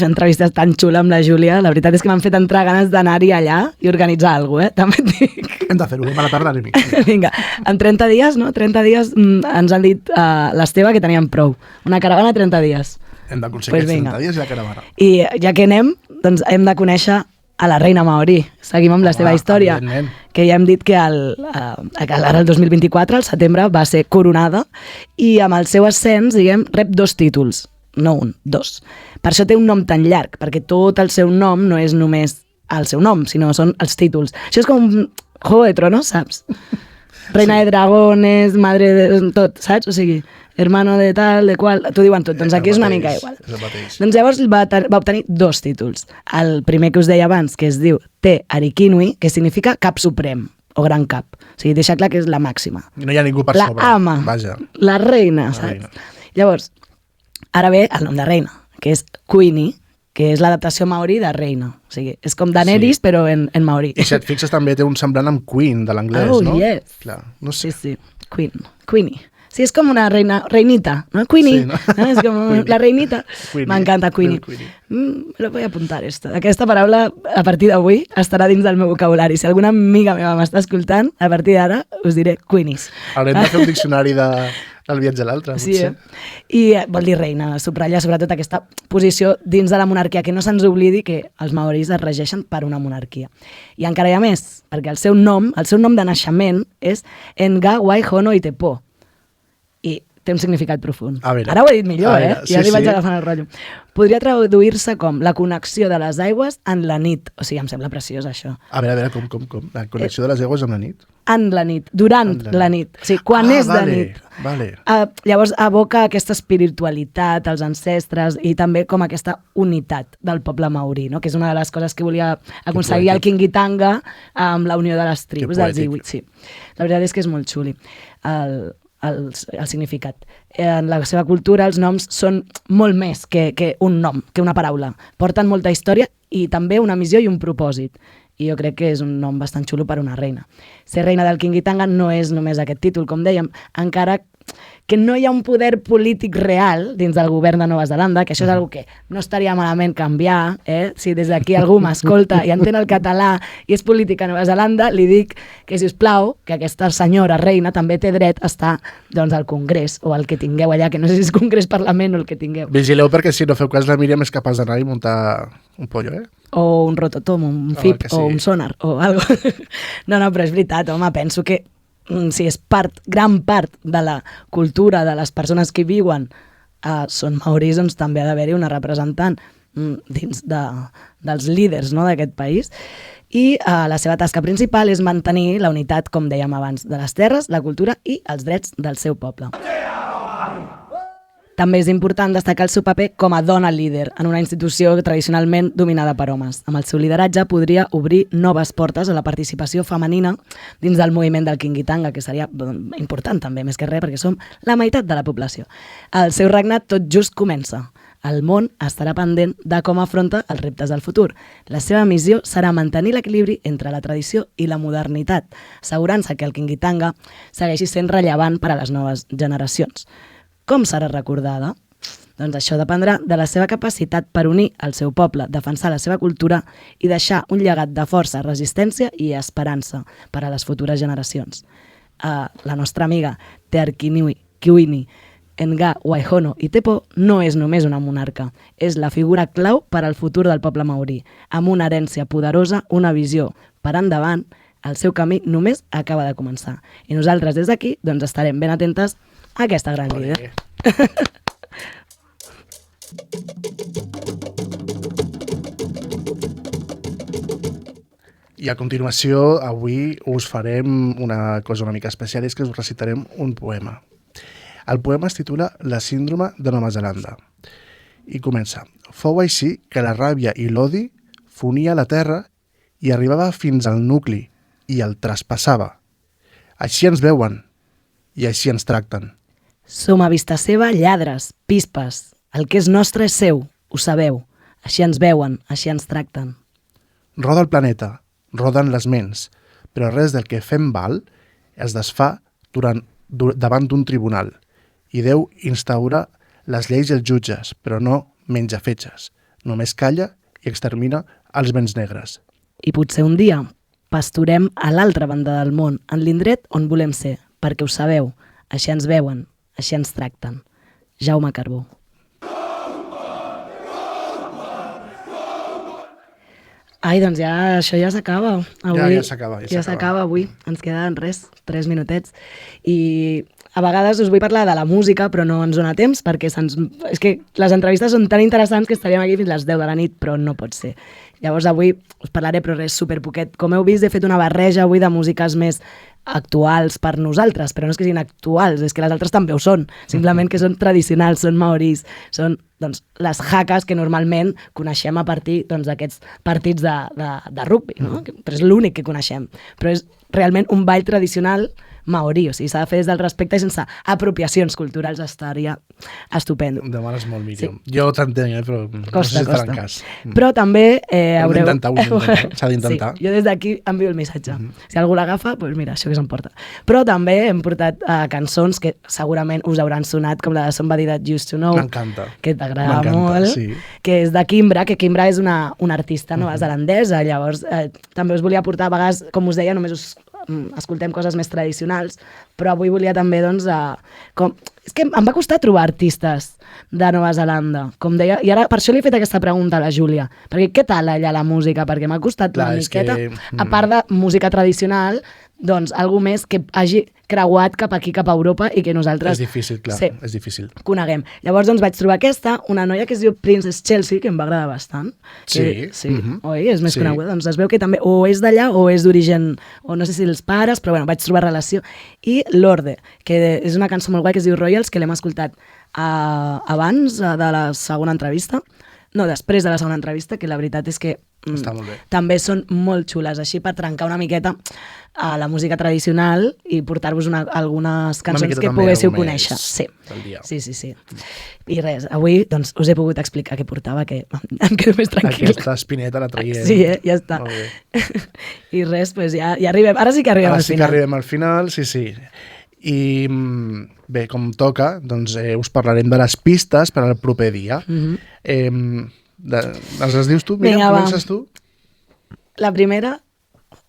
C: entrevista tan xula amb la Júlia, la veritat és que m'han fet entrar ganes d'anar-hi allà i organitzar alguna cosa, també et dic.
A: Hem de fer-ho, a la tarda anem.
C: Vinga, en 30 dies, no? 30 dies ens han dit l'Esteve que teníem prou. Una caravana 30 dies.
A: Hem d'aconseguir 30 dies i la caravana.
C: I ja que anem, doncs hem de conèixer a la reina maorí. Seguim amb la seva història, que ja hem dit que ara el 2024, al setembre, va ser coronada i amb el seu ascens, diguem, rep 2 títols. No un, 2. Per això té un nom tan llarg, perquè tot el seu nom no és només el seu nom, sinó són els títols. Això és com Juego de Tronos, saps? Reina de dragones, madre de... tot, saps? O sigui, hermano de tal, de qual... T'ho diuen tot, doncs aquí és una mica igual. Doncs llavors va obtenir 2 títols. El primer que us deia abans, que es diu Te Arikinui, que significa cap suprem, o gran cap. O sigui, deixa clar que és la màxima.
A: No hi ha ningú per sobre.
C: La ama, la reina, saps? Llavors, ara ve el nom de reina, que és Queenie, que és l'adaptació maori de reina. O sigui, és com Daenerys, però en maori.
A: I si et fixes també té un semblant amb Queen, de l'anglès, no?
C: Oh, yes.
A: Clar, no sé.
C: Sí, Queenie. Sí, és com una reinita, ¿no? Queenie, sí, ¿no? És com la reinita. M'encanta Queenie. Me lo voy a apuntar, esto. Aquesta paraula, a partir d'avui, estarà dins del meu vocabulari. Si alguna amiga meva m'està escoltant, a partir d'ara us diré Queenies.
A: Haurem de fer un diccionari del viatge a l'altre,
C: sí, I vol dir reina, subratlla sobretot aquesta posició dins de la monarquia, que no se'ns oblidi que els maoris es regeixen per una monarquia. I encara hi ha més, perquè el seu nom de naixement és Nga Waihono Itepo, i té un significat profund. Ara ho he dit millor, ja li vaig agafant el rotllo. Podria traduir-se com la connexió de les aigües en la nit. O sigui, em sembla preciós, això.
A: A veure, com? La connexió de les aigües amb la nit?
C: En la nit, durant la nit. O sigui, quan és de nit. Llavors evoca aquesta espiritualitat, els ancestres, i també com aquesta unitat del poble maorí, no? Que és una de les coses que volia aconseguir el Kingitanga amb la unió de les tribus dels Inuit. Sí. La veritat és que és molt xuli el significat. En la seva cultura els noms són molt més que un nom, que una paraula. Porten molta història i també una missió i un propòsit. I jo crec que és un nom bastant xulo per una reina. Ser reina del Kingitanga no és només aquest títol, com dèiem, encara que no hi ha un poder polític real dins del govern de Nova Zelanda, que això és una cosa que no estaria malament canviar, si des d'aquí algú m'escolta i entén el català i és política a Nova Zelanda, li dic que, si us plau, que aquesta senyora reina també té dret a estar al Congrés o el que tingueu allà, que no sé si és Congrés, Parlament o el que tingueu.
A: Vigileu, perquè si no feu cas, la Míriam és capaç d'anar i muntar un pollo,
C: O un rototom, un FIP, o un sonar, o algo. No, però és veritat, home, penso que si és gran part de la cultura de les persones que viuen són maoris, doncs també ha d'haver-hi una representant dins dels líders, no?, d'aquest país. I la seva tasca principal és mantenir la unitat, com dèiem abans, de les terres, la cultura i els drets del seu poble. També és important destacar el seu paper com a dona líder en una institució tradicionalment dominada per homes. Amb el seu lideratge podria obrir noves portes a la participació femenina dins del moviment del Quingitanga, que seria important també, més que res, perquè som la meitat de la població. El seu regnat tot just comença. El món estarà pendent de com afronta els reptes del futur. La seva missió serà mantenir l'equilibri entre la tradició i la modernitat, assegurant-se que el Quingitanga segueixi sent rellevant per a les noves generacions. Com serà recordada? Doncs això dependrà de la seva capacitat per unir el seu poble, defensar la seva cultura i deixar un llegat de força, resistència i esperança per a les futures generacions. La nostra amiga Terkiwini Nga Waihono i Tepo no és només una monarca, és la figura clau per al futur del poble maorí. Amb una herència poderosa, una visió per endavant, el seu camí només acaba de començar. I nosaltres des d'aquí doncs, estarem ben atentes a aquesta gran líder.
A: I a continuació, avui us farem una cosa una mica especial, és que us recitarem un poema. El poema es titula La síndrome de Nova Zelanda i comença. Fou així que la ràbia i l'odi fonia la terra i arribava fins al nucli i el traspassava. Així ens veuen i així ens tracten.
C: Som a vista seva lladres, pispes. El que és nostre és seu, ho sabeu. Així ens veuen, així ens tracten.
A: Roda el planeta, roden les ments, però res del que fem val es desfà davant d'un tribunal. I Déu instaura les lleis i els jutges, però no menja fetges. Només calla i extermina els vents negres.
C: I potser un dia pasturem a l'altra banda del món, en l'indret on volem ser, perquè ho sabeu, així ens veuen, així ens tracten. Jaume Carbó. Ai, doncs això ja s'acaba.
A: Ja s'acaba.
C: Ja s'acaba avui. Ens queden 3 minutets. I a vegades us vull parlar de la música, però no ens dona temps, perquè és que les entrevistes són tan interessants que estaríem aquí fins a les 10 de la nit, però no pot ser. Llavors avui us parlaré, però res, superpoquet. Com heu vist, he fet una barreja avui de músiques més actuals per nosaltres, però no és que siguin actuals, és que les altres també ho són, simplement que són tradicionals, són maoris, són les hakas que normalment coneixem a partir d'aquests partits de rugby, no? Però és l'únic que coneixem. Però és realment un ball tradicional maorí, o sigui, s'ha de fer des del respecte i sense apropiacions culturals, estaria estupendo.
A: Demanes molt, Míriam. Jo t'entenc, però no sé si estarà en cas.
C: Però també haureu...
A: S'ha d'intentar.
C: Sí, jo des d'aquí envio el missatge. Si algú l'agafa, doncs mira, això que s'emporta. Però també hem portat cançons que segurament us hauran sonat, com la de Somebody That Used to Know.
A: M'encanta.
C: Que t'agrada molt.
A: Sí.
C: Que és de Kimbra, que Kimbra és una artista neozelandesa. Llavors, també us volia portar, a vegades, com us deia, només escoltem coses més tradicionals, però avui volia també, és que em va costar trobar artistes de Nova Zelanda, com deia, i ara per això li he fet aquesta pregunta a la Júlia, perquè què tal allà la música? Perquè m'ha costat una miqueta, a part de música tradicional, algú més que hagi creuat cap aquí, cap a Europa, i que nosaltres...
A: És difícil, clar,
C: sí,
A: és difícil.
C: Coneguem. Llavors vaig trobar aquesta, una noia que es diu Princess Chelsea, que em va agradar bastant.
A: Sí.
C: Oi? És més coneguda. Doncs es veu que també o és d'allà o és d'origen, o no sé si els pares, però bueno, vaig trobar relació. I Lorde, que és una cançó molt guai que es diu Royals, que l'hem escoltat abans de la segona entrevista, no, després de la segona entrevista, que la veritat és que també són molt xules, així per trencar una miqueta a la música tradicional i portar-vos algunes cançons que poguéssiu conèixer. Sí. I res, avui us he pogut explicar què portava, que em quedo més tranquil.
A: Aquesta espineta la traiem.
C: Sí, ja està. I res, ja arribem, ara sí que arribem al final.
A: Ara sí que arribem al final, sí. I bé, com toca, us parlarem de les pistes per al proper dia. Les dius tu? Mira, comences tu?
C: La primera,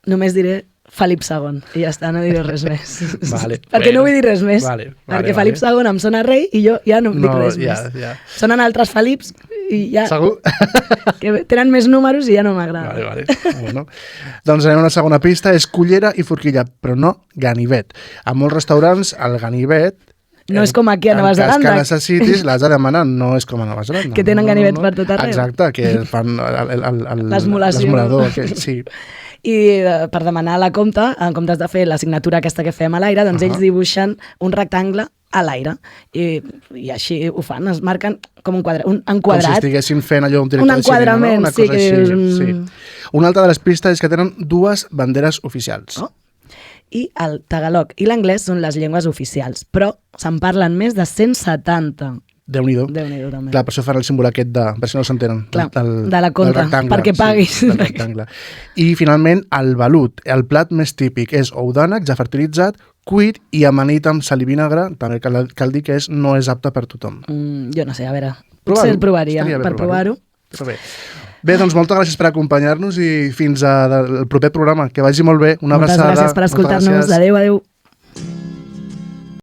C: només diré Felip II, i ja està, no diré res més. Perquè no vull dir res més, perquè Felip II em sona rei i jo ja no dic res més. Sonen altres Felips i ja...
A: Segur?
C: Que tenen més números i ja no m'agrada.
A: Vale. Bueno. Doncs anem a la segona pista, és cullera i forquilla, però no ganivet. A molts restaurants el ganivet
C: No és com aquí a Nova Zelanda.
A: En cas que necessitis, l'has de demanar, no és com a Nova Zelanda.
C: Que tenen ganivets per tot arreu.
A: Exacte, que fan l'esmolador. Sí.
C: I per demanar la compta, en comptes de fer la signatura aquesta que fem a l'aire, doncs ells dibuixen un rectangle a l'aire. I així ho fan, es marquen com un enquadrat.
A: Com si estiguessin fent allò un director de cinema,
C: enquadrament,
A: una cosa així. Una altra de les pistes és que tenen 2 banderes oficials.
C: I el tagalog i l'anglès són les llengües oficials, però se'n parlen més de 170.
A: Déu-n'hi-do.
C: Déu-n'hi-do, també.
A: Clar, per això fan el símbol aquest de... Per si no s'entenen.
C: De la compta, perquè paguis.
A: Sí, del rectangle. I, finalment, el balut. El plat més típic és ou d'ànec, ja fertilitzat, cuit i amanit amb sal i vinagre. També cal dir que no és apte per tothom.
C: Jo no sé, a veure, potser el provaria per provar-ho.
A: Bé, doncs moltes gràcies per acompanyar-nos i fins al proper programa. Que vagi molt bé. Una abraçada.
C: Moltes gràcies per escoltar-nos. Adéu, adéu.